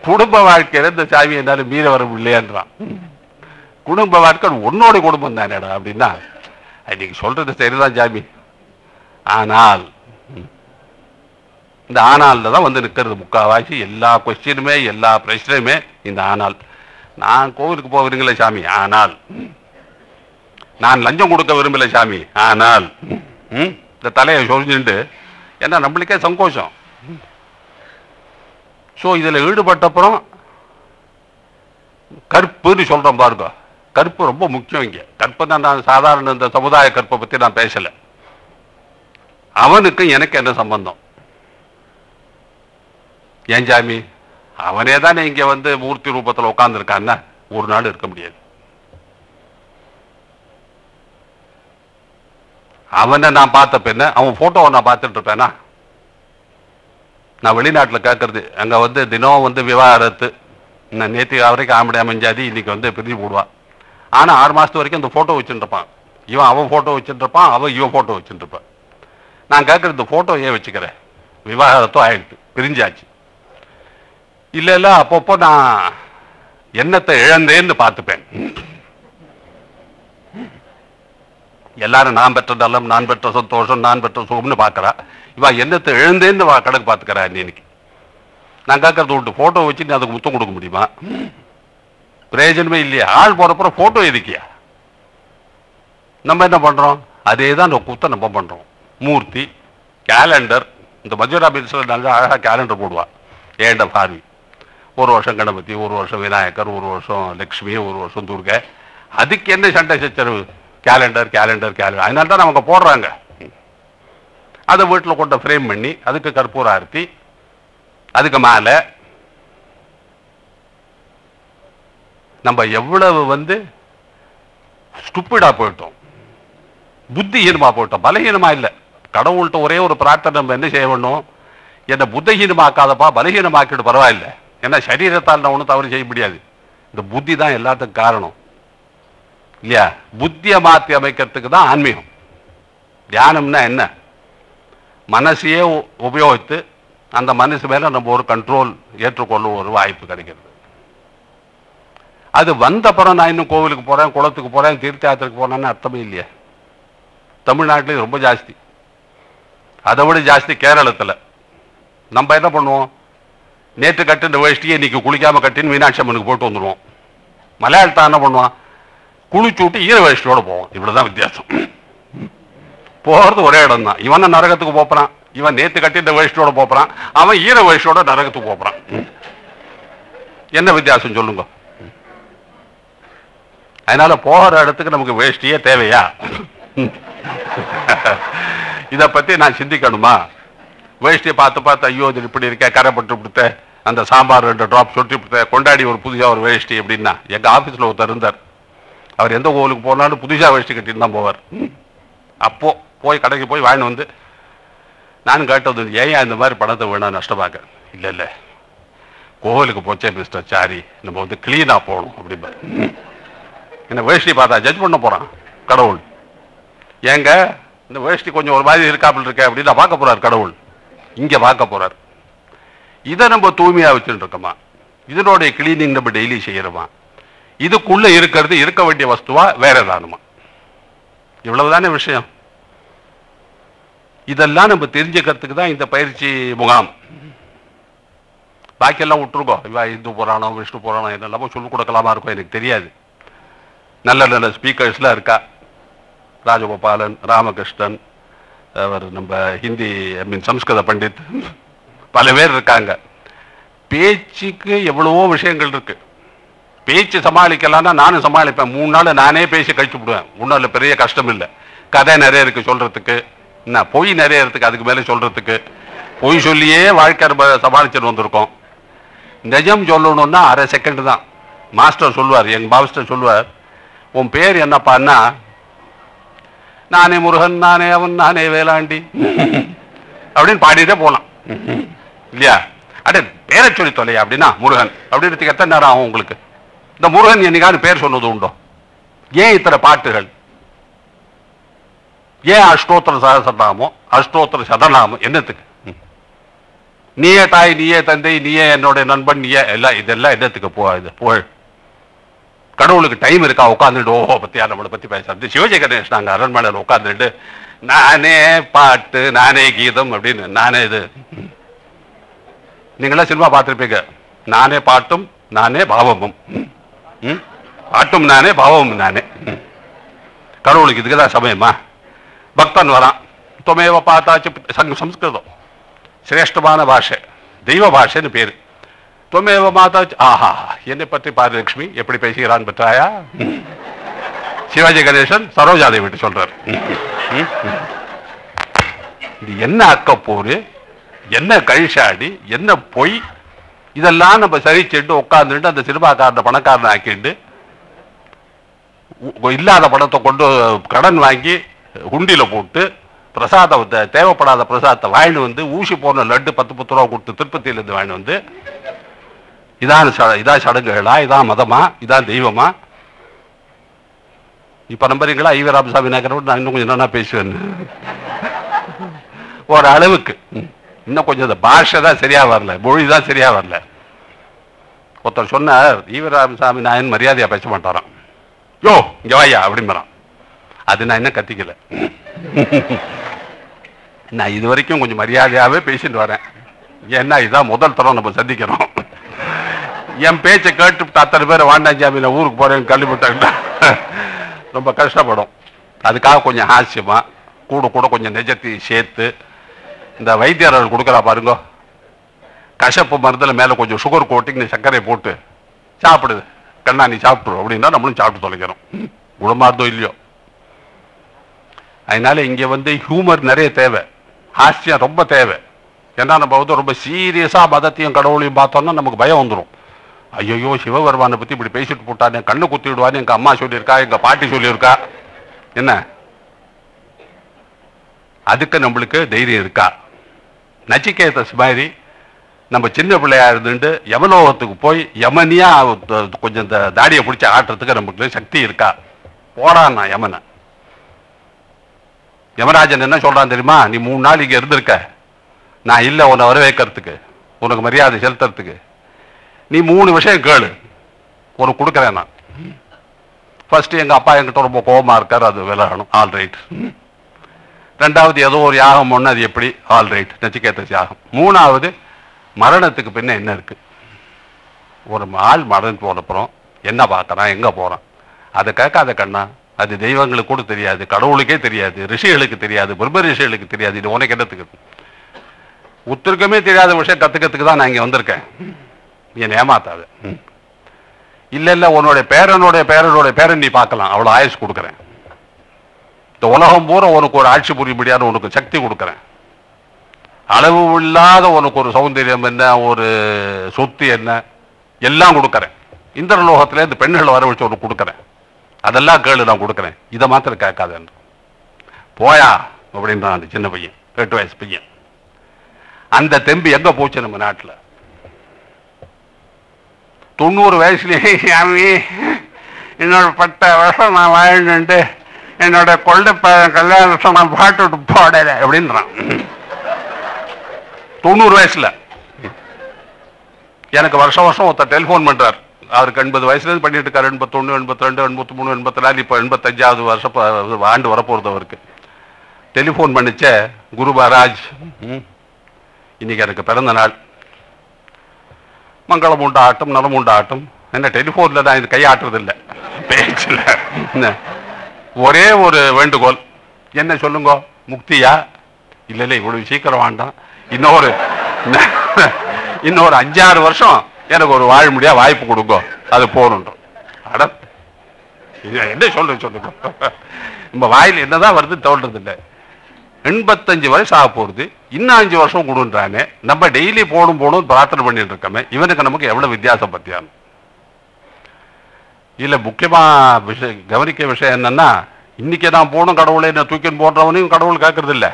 குடும்ப வாழ்க்கையில இந்த சாமி என்னால மீற வர இல்லையான்றான். குடும்ப வாழ்க்கை உன்னோட குடும்பம் தானேடா அப்படின்னா, நீங்க சொல்றது சரிதான் சாமி, ஆனால் இந்த ஆனால்ல தான் வந்து நிற்கிறது முக்காவாசி எல்லா கொஸ்டினுமே எல்லா பிரச்சனையுமே. இந்த ஆனால் நான் கோவிலுக்கு போக விரும்பல சாமி, ஆனால் நான் லஞ்சம் கொடுக்க விரும்பல சாமி, ஆனால் இந்த தலையை சொரிஞ்சுட்டு ஏன்னா நம்மளுக்கே சங்கோஷம். ஸோ இதில் ஈடுபட்டப்புறம் கற்புன்னு சொல்கிறோம் பாருங்க, கற்பு ரொம்ப முக்கியம். இங்கே கற்பு தான், நான் சாதாரண இந்த சமுதாய கற்பை பற்றி நான் பேசலை. அவனுக்கு எனக்கு என்ன சம்பந்தம்? ஏன் சாமி, அவனே தானே இங்கே வந்து மூர்த்தி ரூபத்தில் உட்காந்துருக்கான்னா ஒரு நாள் இருக்க முடியாது. அவனை நான் பார்த்த பின்ன அவன் போட்டோவை நான் பார்த்துட்டு இருப்பேனா? நான் வெளிநாட்டில் கேட்கறது, அங்கே வந்து தினம் வந்து விவாகரத்து, நேற்று வரைக்கும் ஆம்படி அமைஞ்சாதி, இன்னைக்கு வந்து பிரிஞ்சு போடுவான். ஆனால் 6 மாதத்து வரைக்கும் அந்த ஃபோட்டோ வச்சுருப்பான். இவன் அவன் ஃபோட்டோ வச்சுருப்பான், அவன் இவன் ஃபோட்டோ வச்சுருப்பான். நான் கேட்குறது, இந்த ஃபோட்டோ ஏன் வச்சுக்கிறேன்? விவாகரத்தும் ஆயிடுச்சு, பிரிஞ்சாச்சு. இல்லை இல்லை, அப்பப்போ நான் என்னத்தை இழந்தேன்னு பார்த்துப்பேன். எல்லாரும் நான் பெற்ற நலம், நான் பெற்ற சந்தோஷம், நான் பெற்ற சுகம்னு பார்க்கறா. இவன் என்னத்தை எழுந்தேன்னு கணக்கு பார்த்துக்கிறா. இன்னைக்கு நான் கேட்கறது விட்டு போட்டோ வச்சு நீ அதுக்கு முத்தம் கொடுக்க முடியுமா? பிரயோஜனமே இல்லையா? ஆள் போறப்புறம் போட்டோ எதுக்கியா? நம்ம என்ன பண்றோம்? அதே தான் இந்த குத்த நம்ம பண்றோம். மூர்த்தி கேலண்டர், இந்த மஜூரா பில்ஸ்ல நல்லா அழகா கேலண்டர் போடுவா. ஏண்ட பார்வி, ஒரு வருஷம் கணபதி, ஒரு வருஷம் விநாயகர், ஒரு வருஷம் லட்சுமி, ஒரு வருஷம் துர்கை. அதுக்கு என்ன சண்டை சச்சரவு? Calendar calendar calendar. அதனால தான் நமக்கு போடுறாங்க. அதை வீட்டில் கொண்ட ஃப்ரேம் பண்ணி அதுக்கு கற்பூர ஆர்த்தி, அதுக்கு மேலே நம்ம எவ்வளவு வந்து ஸ்டூப்பிடா போயிட்டோம், புத்திஹீனமா போயிட்டோம். பலகீனமா இல்லை. கடவுள்கிட்ட ஒரே ஒரு பிரார்த்தனை நம்ம என்ன செய்ய வேணும்? என்னை புத்திஹீனமாக்காதப்பா, பலகீனமாக்கிட்டு பரவாயில்லை. ஏன்னா சரீரத்தால் நான் ஒன்றும் தவறு செய்ய முடியாது. இந்த புத்தி தான் எல்லாத்துக்கும் காரணம் இல்லையா? புத்தியை மாற்றி அமைக்கிறதுக்கு தான் ஆன்மீகம். தியானம்னா என்ன? மனசையே உபயோகித்து அந்த மனசு மேல நம்ம ஒரு கண்ட்ரோல் ஏற்றுக்கொள்ளும் ஒரு வாய்ப்பு கிடைக்கிறது. அது வந்த அப்புறம் நான் இன்னும் கோவிலுக்கு போறேன், குளத்துக்கு போறேன், தீர்த்த யாத்திரைக்கு போறேன்னு அர்த்தமே இல்லையா? தமிழ்நாட்டிலே ரொம்ப ஜாஸ்தி, அதை விட ஜாஸ்தி கேரளத்தில். நம்ம என்ன பண்ணுவோம்? நேற்று கட்டு வேஷ்டியை இன்னைக்கு குளிக்காம கட்டின்னு மீனாட்சி அம்மனுக்கு போட்டு வந்துடுவோம். மலையாளத்தான் என்ன பண்ணுவான்? குளிச்சு விட்டு ஈர வேஷ்டியோட போவோம். இவ்வளவுதான் வித்தியாசம். போறது ஒரே இடம் தான். இவன் நரகத்துக்கு போறான், இவன் நேத்து கட்டிட்ட வேஷ்டியோட போறான், அவன் ஈர வேஷ்டியோட நரகத்துக்கு போறான். என்ன வித்தியாசம் சொல்லுங்க? அதனால போகிற இடத்துக்கு நமக்கு வேஷ்டியே தேவையா? இதை பத்தி நான் சிந்திக்கணுமா? வேஷ்டியை பார்த்து பார்த்து ஐயோ இது இப்படி இருக்க, கரைப்பட்டு கொடுத்த, அந்த சாம்பார் 2 டிராப் சொட்டி கொடுத்த, கொண்டாடி ஒரு புதுசா ஒரு வேஷ்டி அப்படின்னா. எங்க ஆபீஸ்ல ஒருத்தர் இருந்தார். அவர் எந்த கோவிலுக்கு போனாலும் புதுசா வேஷ்டி கட்டின்னு தான் போவார். அப்போ போய் கடைக்கு போய் வாங்கிட்டு வந்து நானும் கேட்டது, ஏன் இந்த மாதிரி பணத்தை வேணா நஷ்டமாக்க? இல்லை இல்லை, கோவிலுக்கு போச்சே மிஸ்டர் சாரி, நம்ம வந்து கிளீனா போகணும் அப்படிம்பார். என்ன வேஷ்டி பார்த்தா ஜட்ஜ் பண்ண போறான் கடவுள்? ஏங்க இந்த வேஷ்டி கொஞ்சம் ஒரு மாதிரி இருக்காமல் இருக்க அப்படின்னு பார்க்க போறார் கடவுள். இங்க பார்க்க போறார். இதை நம்ம தூய்மையா வச்சுட்டு இருக்கோமா? இதனுடைய கிளீனிங் நம்ம டெய்லி செய்யறோமா? இதுக்குள்ள இருக்கிறது இருக்க வேண்டிய வஸ்துவா வேற ஏதானுமா? இவ்வளவுதானே விஷயம். இதெல்லாம் நம்ம தெரிஞ்சுக்கிறதுக்கு தான் இந்த பயிற்சி முகாம். பாக்கியெல்லாம் விட்டுருக்கோம். இவா இந்து புராணம், விஷ்ணு புராணம் என்னெல்லாமோ சொல்லிக் கொடுக்கலாமா இருக்கும், எனக்கு தெரியாது. நல்ல நல்ல ஸ்பீக்கர்ஸ்லாம் இருக்கா. ராஜகோபாலன், ராமகிருஷ்ணன், அவர் நம்ம ஹிந்தி சம்ஸ்கிருத பண்டித், பல பேர் இருக்காங்க. பேச்சுக்கு எவ்வளவோ விஷயங்கள் இருக்கு. பேச்சு சமாளிக்கலாம்னா நானும் சமாளிப்பேன். 3 நாள் நானே பேசி கழிச்சு விடுவேன். ஒன்றும் பெரிய கஷ்டம் இல்லை. கதை நிறைய இருக்கு சொல்றதுக்கு, என்ன பொய் நிறைய இருக்கு அதுக்கு மேலே சொல்றதுக்கு. பொய் சொல்லியே வாழ்க்கை சமாளிச்சுட்டு வந்திருக்கோம். நிஜம் சொல்லணும்னா அரை செகண்ட் தான். மாஸ்டர் சொல்லுவார், எங்க மாஸ்டர் சொல்லுவார், உன் பேர் என்னப்பான்னா, நானே முருகன், நானே அவன், நானே வேளாண்டி அப்படின்னு பாடிட்டே போலாம் இல்லையா? அடே பேரை சொல்லி தொலையா அப்படின்னா முருகன் அப்படின்னு எத்தனை நேரம் ஆகும் உங்களுக்கு? இந்த முருகன் என்னைக்காவது பேர் சொன்னது உண்டோ? ஏன் இத்தனை பாட்டுகள்? ஏன் அஷ்டோத்திர சகஸ்ரநாமம் அஷ்டோத்திர சதநாமம் என்னத்துக்கு? நீயே தாய், நீயே தந்தை, நீயே என்னுடைய நண்பன், நீயே எல்லாம், இதெல்லாம் என்னத்துக்கு புகழ்? கடவுளுக்கு டைம் இருக்கா உட்காந்துட்டு ஓஹோ பத்தியா நம்மளை பத்தி பேசுறது? சிவாஜி கணேஷ் நாங்க அரண்மனையில் உட்காந்துட்டு நானே பாட்டு நானே கீதம் அப்படின்னு நானே இது. நீங்களாம் சினிமா பார்த்துருப்பீங்க. நானே பாட்டும் நானே பாவமும், பாட்டும் நானே பாவமும் நானே. கடவுளுக்கு இதுக்குதான் சமயமா? பக்தன் வரான், தொமேவ பார்த்தாச்சு. சம்ஸ்கிருதம் சிரேஷ்டமான பாஷை, தெய்வ பாஷைன்னு பேரு. தொமேவ மாதாச்சு. ஆஹா, என்னை பற்றி பாரு லட்சுமி எப்படி பேசுகிறான் பற்றாயா? சிவாஜி கணேசன் சரோஜாதை விட்டு சொல்றாரு. இது என்ன அக்கப்போரு, என்ன கழிச்சாடி, என்ன பொய், இதெல்லாம் நம்ம சரிச்சுட்டு உட்காந்துட்டு அந்த சினிமாக்காரனை பணக்காரனை ஆக்கிட்டு இல்லாத பணத்தை கொண்டு கடன் வாங்கி உண்டியில போட்டு பிரசாதத்தை, தேவைப்படாத பிரசாதத்தை வாங்கிட்டு வந்து ஊசி போன லட்டு 10 ரூபா கொடுத்து திருப்பதியிலிருந்து வாங்கிட்டு வந்து இதான் சடங்குகளா, இதான் மதமா, இதான் தெய்வமா? இப்ப நம்புறீங்களா? ஈவி ராமசாமி நாயக்கர் நான் இன்னும் கொஞ்சம் என்ன பேசுவேன் ஒரு அளவுக்கு. இன்னும் கொஞ்சம் இந்த பாஷை தான் சரியா வரல, மொழி தான் சரியா வரல. ஒருத்தர் சொன்னார், ஈவி ராமசாமி நாயன் மரியாதையா பேச மாட்டாராம். யோ இங்க வாயா அப்படிங்கிறான். அது நான் என்ன கத்திக்கல, நான் இது வரைக்கும் கொஞ்சம் மரியாதையாவே பேசிட்டு வரேன். ஏன்னா இதான் முதல் தரம் நம்ம சந்திக்கிறோம். என் பேச்சை கேட்டு அத்தனை பேர் வாண்டாஞ்சாமி நான் ஊருக்கு போறேன்னு கல்விப்பட்டாங்கன்னா ரொம்ப கஷ்டப்படும். அதுக்காக கொஞ்சம் ஹாஸ்யமா கூட கூட கொஞ்சம் நிஜத்தை சேர்த்து இந்த வைத்தியர்கள் கொடுக்குறா பாருங்க, கசப்பு மருந்துல மேல கொஞ்சம் சுகர் கோட்டிங் சர்க்கரை போட்டு சாப்பிடுது, கண்ணா நீ சாப்பிட்டுரும் அப்படின்னா நம்மளும் சாப்பிட்டு தொலைக்கிறோம், குணமார்ந்தோ இல்லையோ. அதனால இங்க வந்து ஹியூமர் நிறைய தேவை, ஹாஸ்யம் ரொம்ப தேவை. ஏன்னா நம்ம வந்து ரொம்ப சீரியஸா மதத்தையும் கடவுளையும் பார்த்தோம்னா நமக்கு பயம் வந்துடும். ஐயோ சிவபெருமானை பத்தி இப்படி பேசிட்டு போட்டானே, கண்ணு குத்தி விடுவான்னு எங்க அம்மா சொல்லியிருக்கா, எங்க பாட்டி சொல்லியிருக்கா, என்ன அதுக்கு நம்மளுக்கு தைரியம் இருக்கா? நச்சிகேதஸ் மாதிரி நம்ம சின்ன பிள்ளையா இருந்துட்டு யமலோகத்துக்கு போய் யமனியா கொஞ்சம் இந்த தாடியை பிடிச்சி ஆட்டுறதுக்கு நமக்கு சக்தி இருக்கா? போடான் நான் யமனை. யமராஜன் என்ன சொல்றான் தெரியுமா? நீ 3 நாள் இங்க இருந்திருக்க, நான் இல்லை உன்னை வரவேற்கிறதுக்கு, உனக்கு மரியாதை செலுத்துறதுக்கு. நீ 3 விஷயம் கேளு, உனக்கு கொடுக்குறேன் நான். ஃபர்ஸ்ட் எங்க அப்பா என்கிட்ட ரொம்ப கோபமா இருக்காரு, அது விலகணும், ஆல் ரைட். 2வது ஏதோ ஒரு யாகம் ஒண்ணு, அது எப்படி, ஆல் ரைட், நச்சிகேதஸ் யாகம். 3வது மரணத்துக்கு பின்ன என்ன இருக்கு? ஒரு ஆள் மரணம் போனப்புறம் என்ன பார்க்கறான், எங்க போறான், அதை கேட்காத கண்ணா. அது தெய்வங்களுக்கு கூட தெரியாது, கடவுளுக்கே தெரியாது, ரிஷிகளுக்கு தெரியாது, பிரம்ம ரிஷிகளுக்கு தெரியாது. இது உனக்கு என்னத்துக்கு? உத்திருக்கமே தெரியாத விஷயம் கத்துக்கிறதுக்கு தான் நான் இங்க வந்திருக்கேன். என் ஏமாத்தாது. இல்ல உன்னுடைய பேரனுடைய பேரன் நீ பார்க்கலாம், அவ்வளவு ஆயுஷ் கொடுக்குறேன். இந்த உலகம் பூரா உனக்கு ஒரு ஆட்சி புரிய முடியாத உனக்கு சக்தி கொடுக்குறேன். அளவு இல்லாத உனக்கு ஒரு சௌந்தரியம் என்ன, ஒரு சொத்து என்ன, எல்லாம் கொடுக்குறேன். இந்திரலோகத்திலே இந்த பெண்களை வர வச்சு உனக்கு கொடுக்குறேன், அதெல்லாம் கேளு, நான் கொடுக்குறேன், இதை மாத்திரம் கேட்காத போயா அப்படின்றான் அந்த சின்ன பையன், 8 வயசு பையன். அந்த தெம்பு எங்க போச்சு நம்ம நாட்டில்? 90 வயசுலேயே என்னோட 10 வருஷம் நான் வாழ்ந்துட்டு என்னோட கொள்ளை கல்யாணம் நான் பாட்டு போடல அப்படின்றான். 90 வயசுல. எனக்கு வருஷம் ஒருத்தர் டெலிஃபோன் பண்றார். அவருக்கு 80 வயசுல இருந்து பண்ணிட்டு இருக்காரு. 81, 82, 83, 84, இப்போ 85வது வருஷம் ஆண்டு வரப்போறது அவருக்கு. டெலிஃபோன் பண்ணிச்ச, குரு மகாராஜ் இன்னைக்கு எனக்கு பிறந்த நாள், மங்களம் உண்டாட்டும் நலம் உண்டாட்டும். என்ன டெலிஃபோன்ல நான் இது கையாட்டுறது இல்லை, பேச்சுல. ஒரே ஒரு வேண்டுகோள், என்ன சொல்லுங்க, முக்தியா? இல்ல இல்ல இவ்வளவு சீக்கிரம் வேண்டாம், இன்னொரு 5-6 வருஷம் எனக்கு ஒரு வாழ முடியா வாய்ப்பு கொடுங்க, அது போகணும். அட என்ன சொல்லுங்க, நம்ம வாயில் என்னதான் வருது தோன்றது இல்லை. 85 வயசு ஆக போறது, இன்னும் 5 வருஷம் கொடுன்றானே. நம்ம டெய்லி போடும் பிரார்த்தனை பண்ணிட்டு இருக்கோமே, இவனுக்கு நமக்கு எவ்வளவு வித்தியாசம் பத்தியானு இல்ல. முக்கியமா கவனிக்க விஷயம் என்னன்னா, இன்னைக்கு நான் போகணும் கடவுளை என்ன தூக்கின்னு போடுறவனையும் கடவுள் கேட்கறது இல்லை.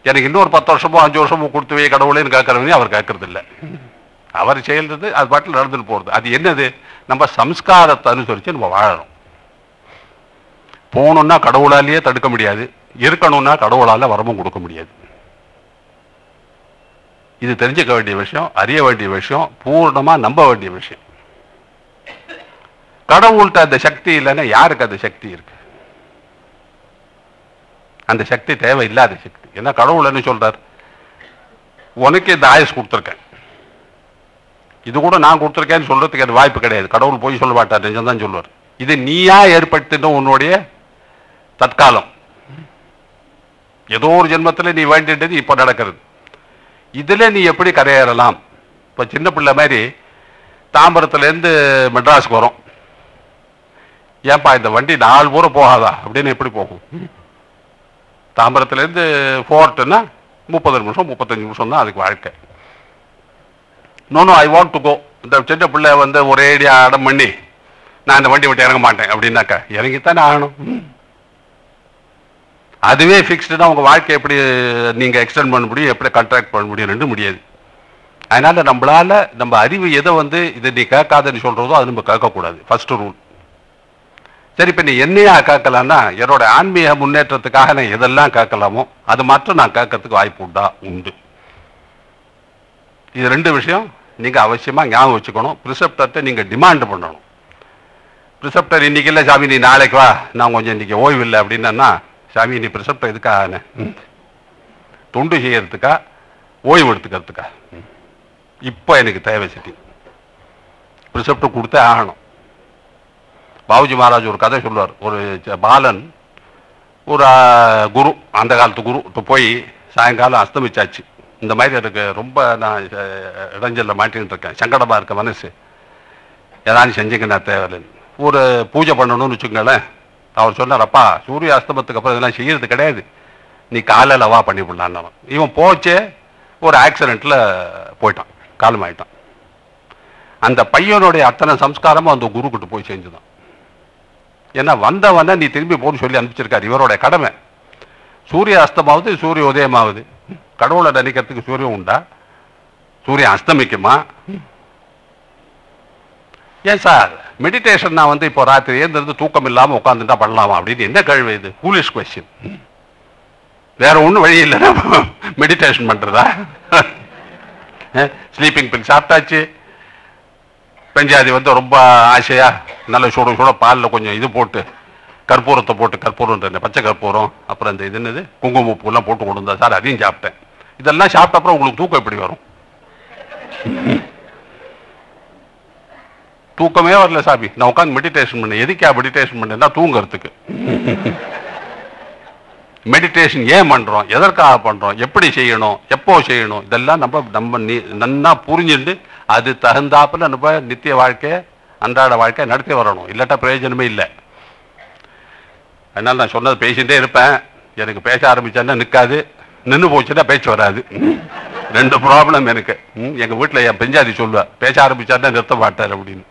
எனக்கு இன்னொரு 10 வருஷமோ 5 வருஷமோ கொடுத்து வை கடவுளேன்னு கேட்கறவனையும் அவர் கேட்கறது இல்லை. அவர் செயல்றது அது பாட்டில் நடந்துட்டு போறது. அது என்னது? நம்ம சம்ஸ்காரத்தை அனுசரிச்சு நம்ம வாழணும். போகணும்னா கடவுளாலேயே தடுக்க முடியாது, இருக்கணும்னா கடவுளால வரமும் கொடுக்க முடியாது. இது தெரிஞ்சுக்க வேண்டிய விஷயம், அறிய வேண்டிய விஷயம், பூர்ணமா நம்ப வேண்டிய விஷயம். கடவுள்கிட்ட அந்த சக்தி இல்லைன்னா யாருக்கு அந்த சக்தி இருக்கு? அந்த சக்தி தேவை இல்லாத சக்தி. ஏன்னா கடவுள் என்ன சொல்றார், உனக்கு இந்த ஆயுஸ் கொடுத்துருக்கேன், இது கூட நான் கொடுத்துருக்கேன்னு சொல்றதுக்கு எனக்கு வாய்ப்பு கிடையாது. கடவுள் போய் சொல்ல மாட்டார், நிஜம்தான் சொல்லுவார். இது நீயா ஏற்படுத்தின உன்னுடைய தற்காலம், ஏதோ ஒரு ஜென்மத்தில் நீ வேண்டின்றது இப்ப நடக்கிறது. இதுல நீ எப்படி கரையேறலாம்? இப்ப சின்ன பிள்ளை மாதிரி தாம்பரத்துல இருந்து மெட்ராஸுக்கு வரும், ஏன்பா இந்த வண்டி 4 பூரா போகாதா அப்படின்னு எப்படி போகும்? தாம்பரத்துல இருந்து ஃபோர்ட்னா 30 நிமிஷம் 35 நிமிஷம் தான் அதுக்கு வாழ்க்கை. No I want to go. இந்த சின்ன பிள்ளை வந்து ஒரேடியா அடம் பண்ணி நான் இந்த வண்டி விட்டு இறங்க மாட்டேன் அப்படின்னாக்கா இறங்கித்தானே ஆகணும். அதுவே ஃபிக்ஸ்டுனா உங்க வாழ்க்கை எப்படி நீங்க எக்ஸ்டெண்ட் பண்ண முடியும், எப்படி கான்ட்ராக்ட் பண்ண முடியும்? ரெண்டும் முடியாது. அதனால நம்மளால நம்ம அறிவு எதை வந்து இதை நீ கேட்காதன்னு சொல்றதோ அது நம்ம கேட்கக்கூடாது, ஃபர்ஸ்ட் ரூல். சரி, இப்ப நீ என்னையா கேட்கலாம்னா, என்னோட ஆன்மீக முன்னேற்றத்துக்காக நான் எதெல்லாம் கேட்கலாமோ அது மட்டும் நான் கேட்கறதுக்கு வாய்ப்பு உண்டு. இது 2 விஷயம் நீங்க அவசியமா ஞாபகம் வச்சுக்கணும். பிரிசெப்டர்ட்ட நீங்க டிமாண்ட் பண்ணணும். பிரிசெப்டர் இன்னைக்கு இல்லை சாமி நீ நாளைக்கு வா, நான் கொஞ்சம் இன்னைக்கு ஓய்வு இல்லை அப்படின்னா, சாமி நீ பிரிசெப்டர் எதுக்காக? தொண்டு செய்யறதுக்கா ஓய்வு எடுத்துக்கிறதுக்கா? இப்ப எனக்கு தேவை சிட்டி, பிரிசெப்டர் கொடுத்தே ஆகணும். பாபுஜி மகாராஜ் ஒரு கதை சொல்லுவார். ஒரு பாலன் ஒரு குரு, அந்த காலத்து குரு போய் சாயங்காலம் அஸ்தமிச்சாச்சு, இந்த மாதிரி எனக்கு ரொம்ப நான் இடைஞ்சல்ல மாட்டின்னு இருக்கேன், சங்கடமா இருக்க மனசு, ஏதாவது செஞ்சுங்க நான் தேவையில்லைன்னு ஒரு பூஜை பண்ணணும்னு வச்சுக்கோங்களேன். அவர் சொன்னார், அப்பா சூரிய அஸ்தமத்துக்கு அப்புறம் இதெல்லாம் செய்யறது கிடையாது, நீ காலையில வா பண்ணி விடலான்னு. இவன் போச்சே ஒரு ஆக்சிடென்ட்ல போயிட்டான், காலமாயிட்டான். அந்த பையனுடைய அத்தனை சம்ஸ்காரமும் அந்த குரு கிட்ட போய் செஞ்சுதான். ஏன்னா வந்தவன நீ திரும்பி போன்னு சொல்லி அனுப்பிச்சிருக்காரு, இவரோட கடமை. சூரிய அஸ்தமாவது சூரிய உதயமாவது, கடவுளை நினைக்கிறதுக்கு சூரியன் உண்டா? சூரியன் அஸ்தமிக்குமா? ஏன் சார் மெடிடேஷன் நான் வந்து இப்போ ராத்திரி ஏந்திருந்து தூக்கம் இல்லாம உட்காந்துட்டா பண்ணலாமா அப்படின்னு என்ன கேள்வி இது? Foolish question. வேற ஒன்றும் வழி இல்லை மெடிடேஷன் பண்றதா? ஸ்லீப்பிங் பில் சாப்பிட்டாச்சு, பெஞ்சாதி வந்து ரொம்ப ஆசையா நல்ல சுட பாலில் கொஞ்சம் இது போட்டு கற்பூரத்தை போட்டு, கற்பூரம் பச்சை கற்பூரம், அப்புறம் இந்த இது என்னது குங்குமப்பூ எல்லாம் போட்டு கொண்டு வந்தா சார், அதையும் சாப்பிட்டேன். இதெல்லாம் சாப்பிட்ட அப்புறம் உங்களுக்கு தூக்கம் எப்படி வரும்? தூக்கமே வரல சாமி, நான் உட்காந்து மெடிடேஷன் பண்ணேன். எதுக்கா மெடிடேஷன் பண்ணேன்னா தூங்குறதுக்கு. மெடிடேஷன் ஏன் பண்றோம், எதற்காக பண்றோம், எப்படி செய்யணும், எப்போ செய்யணும், இதெல்லாம் நம்ம நன்னா புரிஞ்சுட்டு அது தகுந்தாப்புல நம்ம நித்திய வாழ்க்கை அன்றாட வாழ்க்கை நடத்தி வரணும். இல்லாட்டா பிரயோஜனமே இல்லை. அதனால நான் சொன்னது பேசிட்டே இருப்பேன். எனக்கு பேச ஆரம்பிச்சேன்னா நிற்காது, நின்று போச்சுன்னா பேச்சு வராது. 2 ப்ராப்ளம் எனக்கு. எங்க வீட்டில் என் பெஞ்சாதி சொல்லுவா, பேச ஆரம்பிச்சாருன்னா நிறுத்த மாட்டார் அப்படின்னு.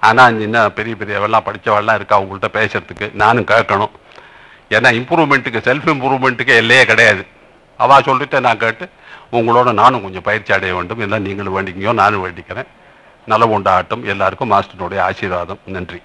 ஆனா இன்னும் பெரிய பெரியவெல்லாம் படிச்சவெல்லாம் இருக்கா உங்கள்கிட்ட பேசுறதுக்கு, நானும் கேட்கணும். ஏன்னா இம்ப்ரூவ்மெண்ட்டுக்கு, செல்ஃப் இம்ப்ரூவ்மெண்ட்டுக்கு எல்லையே கிடையாது. அவா சொல்லிட்டு நான் கேட்டு உங்களோட நானும் கொஞ்சம் பயிற்சி அடைய வேண்டும். எல்லாம் நீங்களும் வேண்டிக்கோ, நானும் வேண்டிக்கிறேன். நலம் உண்டாகட்டும். எல்லாருக்கும் மாஸ்டருடைய ஆசீர்வாதம். நன்றி.